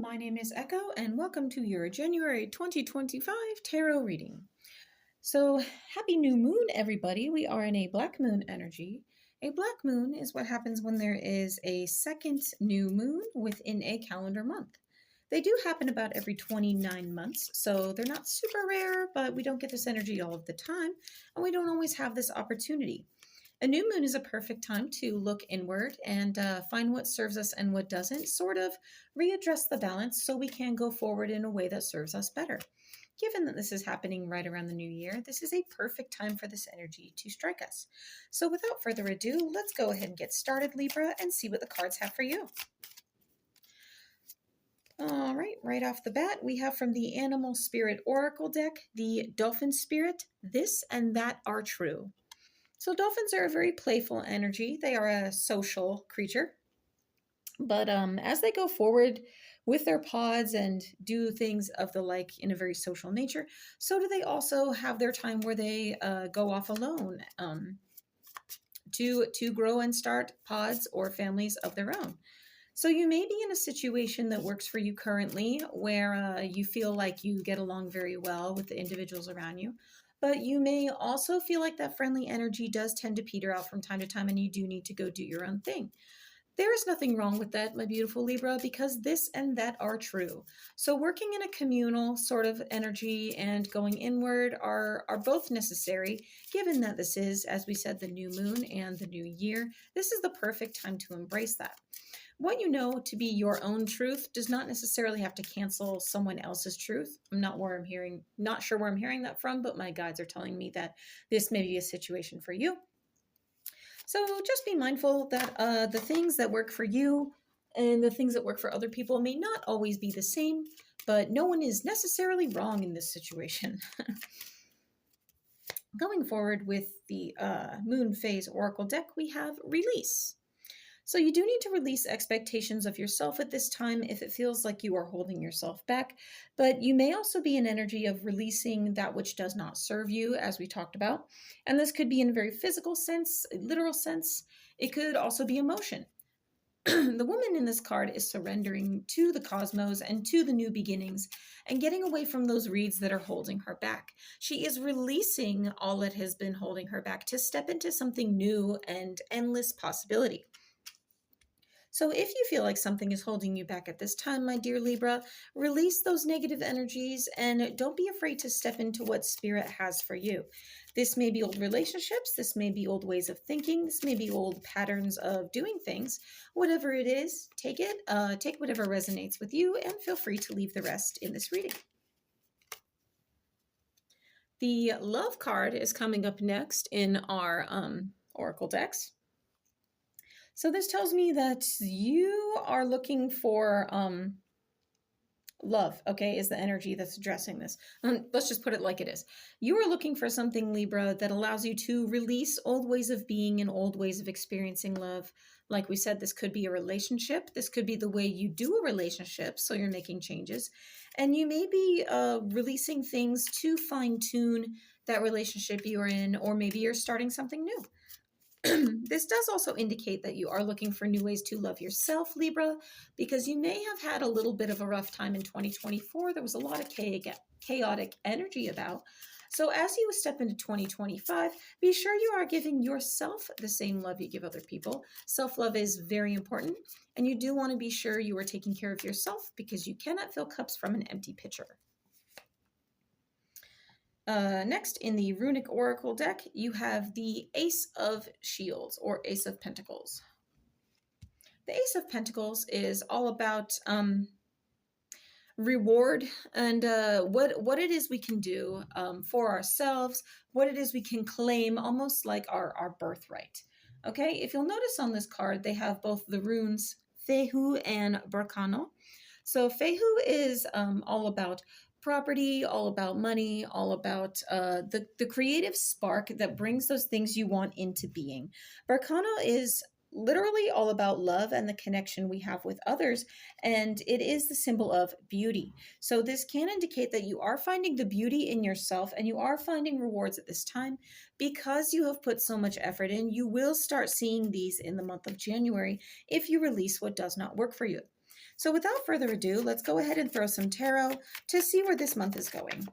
my name is Echo, and welcome to your January 2025 tarot reading. So, happy new moon, everybody. We are in a black moon energy. A black moon is what happens when there is a second new moon within a calendar month. They do happen about every 29 months, so they're not super rare, but we don't get this energy all of the time, and we don't always have this opportunity. A new moon is a perfect time to look inward and find what serves us and what doesn't, sort of readjust the balance so we can go forward in a way that serves us better. Given that this is happening right around the new year, this is a perfect time for this energy to strike us. So without further ado, let's go ahead and get started, Libra, and see what the cards have for you. All right off the bat, we have from the Animal Spirit Oracle deck, the Dolphin Spirit, This and That Are True. So dolphins are a very playful energy. They are a social creature. But as they go forward with their pods and do things of the like in a very social nature, so do they also have their time where they go off alone to grow and start pods or families of their own. So you may be in a situation that works for you currently where you feel like you get along very well with the individuals around you. But you may also feel like that friendly energy does tend to peter out from time to time and you do need to go do your own thing. There is nothing wrong with that, my beautiful Libra, because this and that are true. So working in a communal sort of energy and going inward are both necessary, given that this is, as we said, the new moon and the new year. This is the perfect time to embrace that. What you know to be your own truth does not necessarily have to cancel someone else's truth. I'm not sure where I'm hearing that from, but my guides are telling me that this may be a situation for you. So just be mindful that the things that work for you and the things that work for other people may not always be the same, but no one is necessarily wrong in this situation. Going forward with the Moon Phase Oracle deck, we have Release. So you do need to release expectations of yourself at this time if it feels like you are holding yourself back, but you may also be an energy of releasing that which does not serve you, as we talked about. And this could be in a very physical sense, a literal sense. It could also be emotion. The woman in this card is surrendering to the cosmos and to the new beginnings and getting away from those reeds that are holding her back. She is releasing all that has been holding her back to step into something new and endless possibility. So if you feel like something is holding you back at this time, my dear Libra, release those negative energies and don't be afraid to step into what Spirit has for you. This may be old relationships, this may be old ways of thinking, this may be old patterns of doing things. Whatever it is, take it, take whatever resonates with you and feel free to leave the rest in this reading. The Love card is coming up next in our Oracle decks. So this tells me that you are looking for love, okay, is the energy that's addressing this. Let's just put it like it is. You are looking for something, Libra, that allows you to release old ways of being and old ways of experiencing love. Like we said, this could be a relationship. This could be the way you do a relationship, so you're making changes. And you may be releasing things to fine-tune that relationship you're in, or maybe you're starting something new. This does also indicate that you are looking for new ways to love yourself, Libra, because you may have had a little bit of a rough time in 2024. There was a lot of chaotic energy about. So as you step into 2025, be sure you are giving yourself the same love you give other people. Self-love is very important, and you do want to be sure you are taking care of yourself because you cannot fill cups from an empty pitcher. Next, in the Runic Oracle deck, you have the Ace of Shields, or Ace of Pentacles. The Ace of Pentacles is all about reward and what it is we can do for ourselves, what it is we can claim, almost like our birthright. Okay, if you'll notice on this card, they have both the runes Fehu and Barkano. So Fehu is all about property, all about money, all about the creative spark that brings those things you want into being. Barkano is literally all about love and the connection we have with others, and it is the symbol of beauty. So this can indicate that you are finding the beauty in yourself and you are finding rewards at this time because you have put so much effort in. You will start seeing these in the month of January if you release what does not work for you. So without further ado, let's go ahead and throw some tarot to see where this month is going.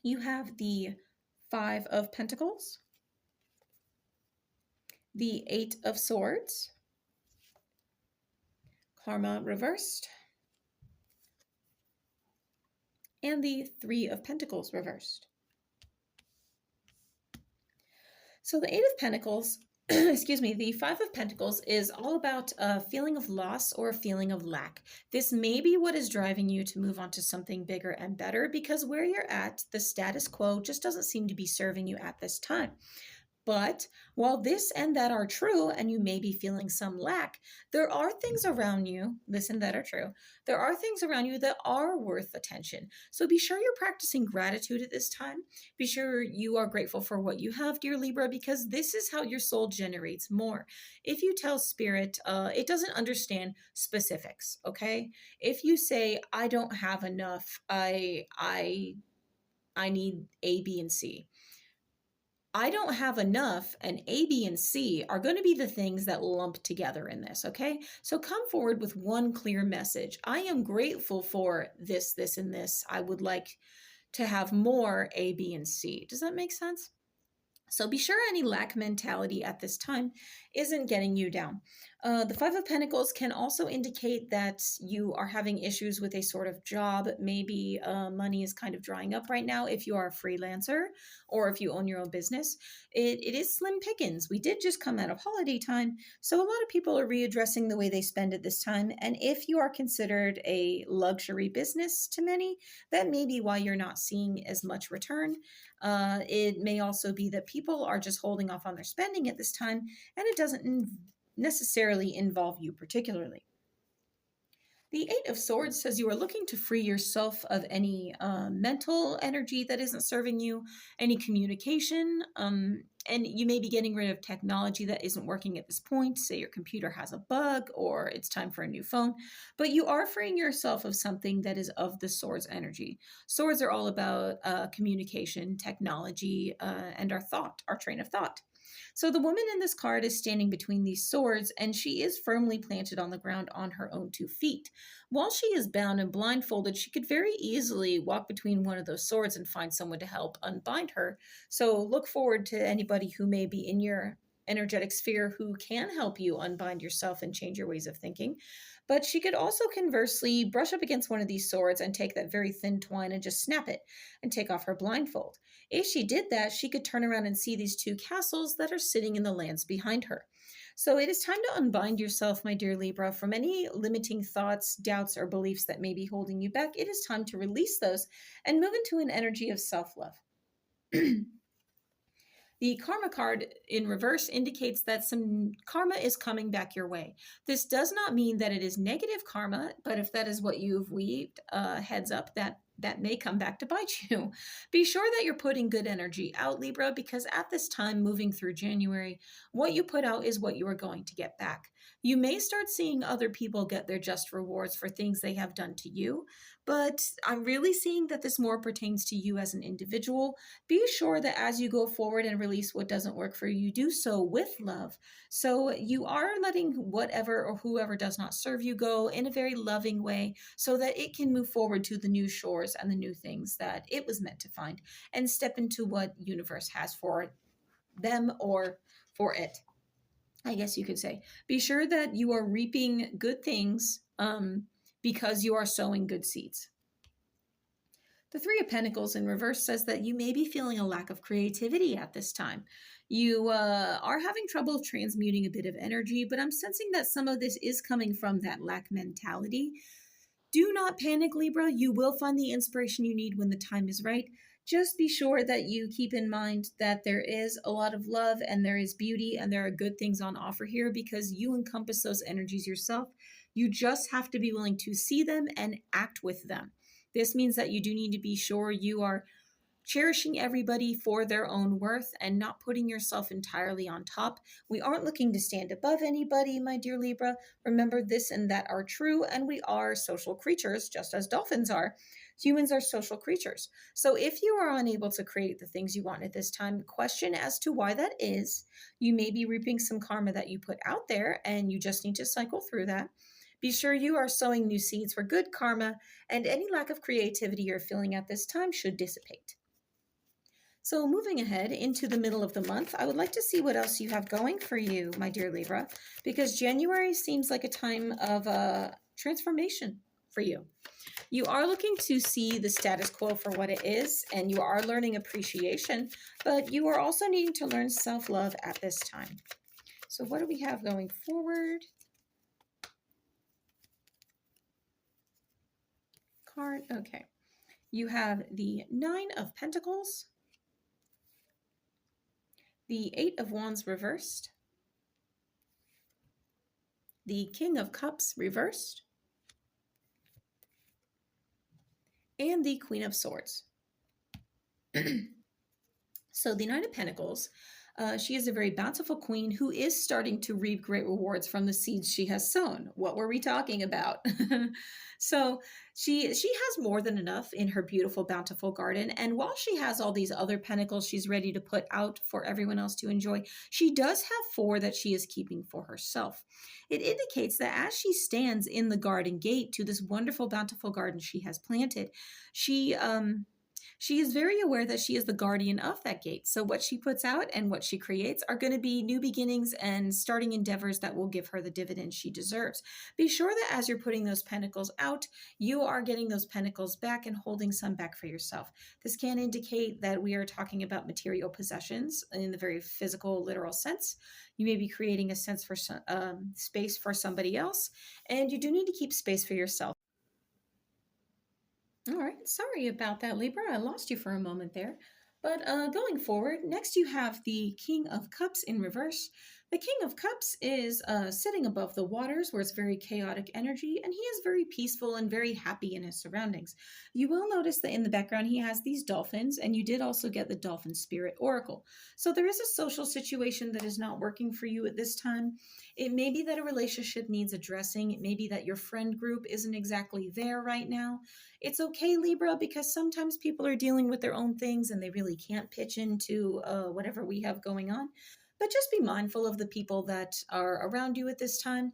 You have the Five of Pentacles, the Eight of Swords, Karma reversed, and the Three of Pentacles reversed. So the Eight of Pentacles, excuse me, the Five of Pentacles is all about a feeling of loss or a feeling of lack. This may be what is driving you to move on to something bigger and better, because where you're at, the status quo just doesn't seem to be serving you at this time. But while this and that are true, and you may be feeling some lack, there are things around you, this and that are true, there are things around you that are worth attention. So be sure you're practicing gratitude at this time. Be sure you are grateful for what you have, dear Libra, because this is how your soul generates more. If you tell spirit, it doesn't understand specifics, okay? If you say, I don't have enough, I need A, B, and C. I don't have enough, and A, B, and C are going to be the things that lump together in this, okay? So come forward with one clear message. I am grateful for this, this, and this. I would like to have more A, B, and C. Does that make sense? So be sure any lack mentality at this time isn't getting you down. The Five of Pentacles can also indicate that you are having issues with a sort of job. Maybe money is kind of drying up right now if you are a freelancer or if you own your own business. It is slim pickings. We did just come out of holiday time, so a lot of people are readdressing the way they spend at this time. And if you are considered a luxury business to many, that may be why you're not seeing as much return. It may also be that people are just holding off on their spending at this time, and it doesn't necessarily involve you particularly. The Eight of Swords says you are looking to free yourself of any mental energy that isn't serving you, any communication, and you may be getting rid of technology that isn't working at this point. Say your computer has a bug or it's time for a new phone, but you are freeing yourself of something that is of the Swords energy. Swords are all about communication, technology, and our thought, our train of thought. So the woman in this card is standing between these swords, and she is firmly planted on the ground on her own 2 feet. While she is bound and blindfolded, she could very easily walk between one of those swords and find someone to help unbind her. So look forward to anybody who may be in your energetic sphere who can help you unbind yourself and change your ways of thinking. But she could also conversely brush up against one of these swords and take that very thin twine and just snap it and take off her blindfold. If she did that, she could turn around and see these 2 castles that are sitting in the lands behind her. So it is time to unbind yourself, my dear Libra, from any limiting thoughts, doubts, or beliefs that may be holding you back. It is time to release those and move into an energy of self-love. The karma card in reverse indicates that some karma is coming back your way. This does not mean that it is negative karma, but if that is what you've weaved, heads up, that may come back to bite you. Be sure that you're putting good energy out, Libra, because at this time, moving through January, what you put out is what you are going to get back. You may start seeing other people get their just rewards for things they have done to you, but I'm really seeing that this more pertains to you as an individual. Be sure that as you go forward and release what doesn't work for you, do so with love. So you are letting whatever or whoever does not serve you go in a very loving way so that it can move forward to the new shores and the new things that it was meant to find and step into what universe has for them or for it, I guess you could say. Be sure that you are reaping good things because you are sowing good seeds. The Three of Pentacles in reverse says that you may be feeling a lack of creativity at this time. You are having trouble transmuting a bit of energy, but I'm sensing that some of this is coming from that lack mentality. Do not panic, Libra. You will find the inspiration you need when the time is right. Just be sure that you keep in mind that there is a lot of love and there is beauty and there are good things on offer here because you encompass those energies yourself. You just have to be willing to see them and act with them. This means that you do need to be sure you are cherishing everybody for their own worth and not putting yourself entirely on top. We aren't looking to stand above anybody, my dear Libra. Remember, this and that are true, and we are social creatures, just as dolphins are. Humans are social creatures. So if you are unable to create the things you want at this time, question as to why that is. You may be reaping some karma that you put out there, and you just need to cycle through that. Be sure you are sowing new seeds for good karma, and any lack of creativity you're feeling at this time should dissipate. So, moving ahead into the middle of the month, I would like to see what else you have going for you, my dear Libra, because January seems like a time of transformation for you. You are looking to see the status quo for what it is, and you are learning appreciation, but you are also needing to learn self love at this time. So, what do we have going forward? Card, okay. You have the Nine of Pentacles, the Eight of Wands reversed, the King of Cups reversed, and the Queen of Swords. So the Nine of Pentacles, she is a very bountiful queen who is starting to reap great rewards from the seeds she has sown. What were we talking about? So she has more than enough in her beautiful, bountiful garden. And while she has all these other pentacles she's ready to put out for everyone else to enjoy, she does have four that she is keeping for herself. It indicates that as she stands in the garden gate to this wonderful, bountiful garden she has planted, she is very aware that she is the guardian of that gate. So what she puts out and what she creates are going to be new beginnings and starting endeavors that will give her the dividend she deserves. Be sure that as you're putting those pentacles out, you are getting those pentacles back and holding some back for yourself. This can indicate that we are talking about material possessions in the very physical, literal sense. You may be creating a sense for space for somebody else, and you do need to keep space for yourself. All right, sorry about that, Libra. I lost you for a moment there. But going forward, next you have the King of Cups in reverse. The King of Cups is sitting above the waters where it's very chaotic energy, and he is very peaceful and very happy in his surroundings. You will notice that in the background he has these dolphins, and you did also get the Dolphin Spirit Oracle. So there is a social situation that is not working for you at this time. It may be that a relationship needs addressing. It may be that your friend group isn't exactly there right now. It's okay, Libra, because sometimes people are dealing with their own things and they really can't pitch into whatever we have going on. But just be mindful of the people that are around you at this time.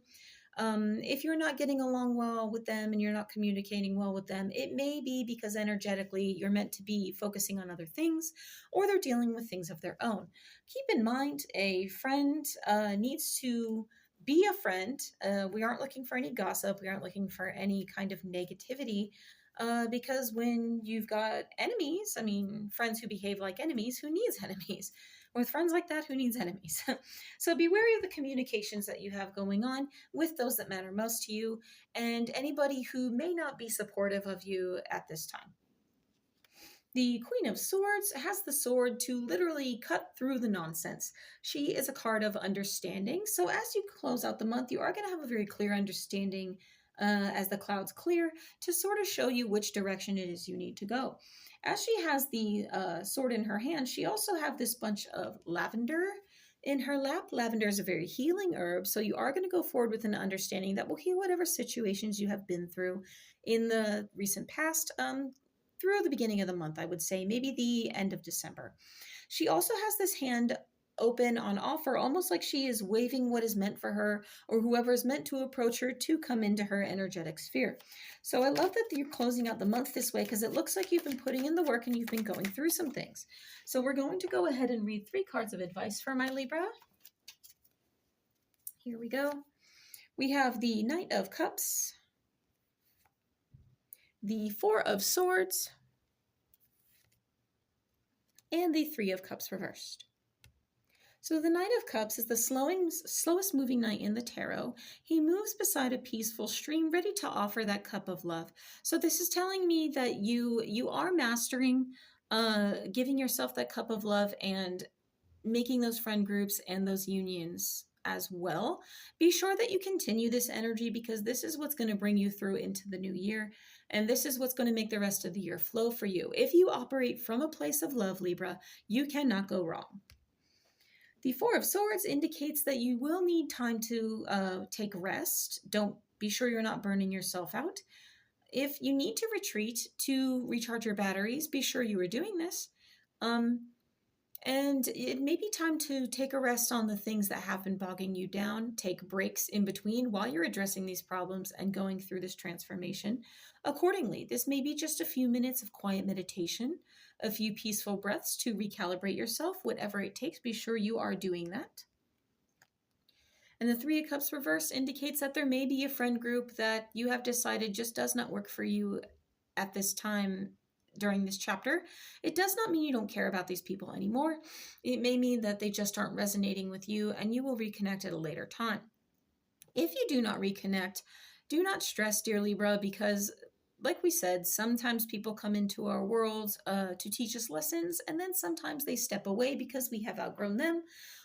If you're not getting along well with them and you're not communicating well with them, it may be because energetically you're meant to be focusing on other things, or they're dealing with things of their own. Keep in mind, a friend needs to be a friend. We aren't looking for any gossip. We aren't looking for any kind of negativity. Because when you've got enemies, I mean, friends who behave like enemies, who needs enemies? With friends like that, who needs enemies? So be wary of the communications that you have going on with those that matter most to you and anybody who may not be supportive of you at this time. The Queen of Swords has the sword to literally cut through the nonsense. She is a card of understanding. So as you close out the month, you are going to have a very clear understanding as the clouds clear to sort of show you which direction it is you need to go. As she has the sword in her hand, she also have this bunch of lavender in her lap. Lavender is a very healing herb, so you are going to go forward with an understanding that will heal whatever situations you have been through in the recent past, through the beginning of the month, I would say, maybe the end of December. She also has this hand open on offer, almost like she is waving what is meant for her or whoever is meant to approach her to come into her energetic sphere. So I love that you're closing out the month this way because it looks like you've been putting in the work and you've been going through some things. So we're going to go ahead and read 3 cards of advice for my Libra. Here we go. We have the Knight of Cups, the Four of Swords, and the Three of Cups reversed. So the Knight of Cups is the slowest moving knight in the tarot. He moves beside a peaceful stream, ready to offer that cup of love. So this is telling me that you are mastering giving yourself that cup of love and making those friend groups and those unions as well. Be sure that you continue this energy because this is what's going to bring you through into the new year. And this is what's going to make the rest of the year flow for you. If you operate from a place of love, Libra, you cannot go wrong. The Four of Swords indicates that you will need time to take rest. Don't be sure you're not burning yourself out. If you need to retreat to recharge your batteries, be sure you are doing this. Um, and it may be time to take a rest on the things that have been bogging you down. Take breaks in between while you're addressing these problems and going through this transformation. Accordingly, this may be just a few minutes of quiet meditation, a few peaceful breaths to recalibrate yourself, whatever it takes. Be sure you are doing that. And the Three of Cups reverse indicates that there may be a friend group that you have decided just does not work for you at this time during this chapter. It does not mean you don't care about these people anymore. It may mean that they just aren't resonating with you and you will reconnect at a later time. If you do not reconnect, do not stress, dear Libra, because like we said, sometimes people come into our world to teach us lessons, and then sometimes they step away because we have outgrown them,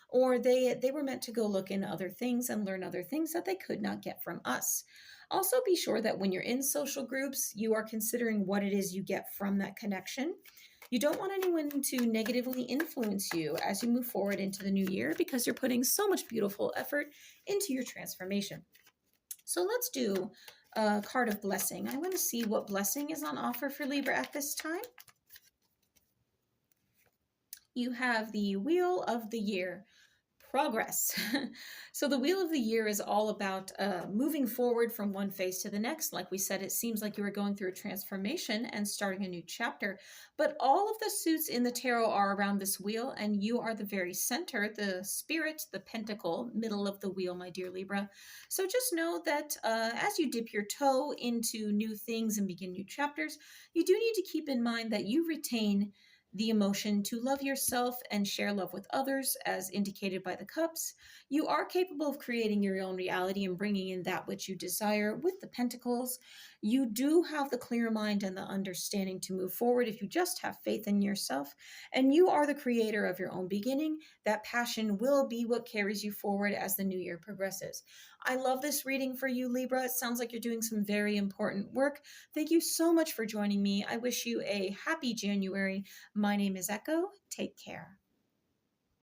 or they were meant to go look in other things and learn other things that they could not get from us. Also, be sure that when you're in social groups, you are considering what it is you get from that connection. You don't want anyone to negatively influence you as you move forward into the new year because you're putting so much beautiful effort into your transformation. So let's do a card of blessing. I want to see what blessing is on offer for Libra at this time. You have the Wheel of the Year. Progress. So the Wheel of the Year is all about moving forward from one phase to the next. Like we said, it seems like you are going through a transformation and starting a new chapter. But all of the suits in the tarot are around this wheel, and you are the very center, the spirit, the pentacle, middle of the wheel, my dear Libra. So just know that as you dip your toe into new things and begin new chapters, you do need to keep in mind that you retain the emotion to love yourself and share love with others, as indicated by the cups. You are capable of creating your own reality and bringing in that which you desire with the pentacles. You do have the clear mind and the understanding to move forward if you just have faith in yourself. And you are the creator of your own beginning. That passion will be what carries you forward as the new year progresses. I love this reading for you, Libra. It sounds like you're doing some very important work. Thank you so much for joining me. I wish you a happy January. My name is Echo. Take care.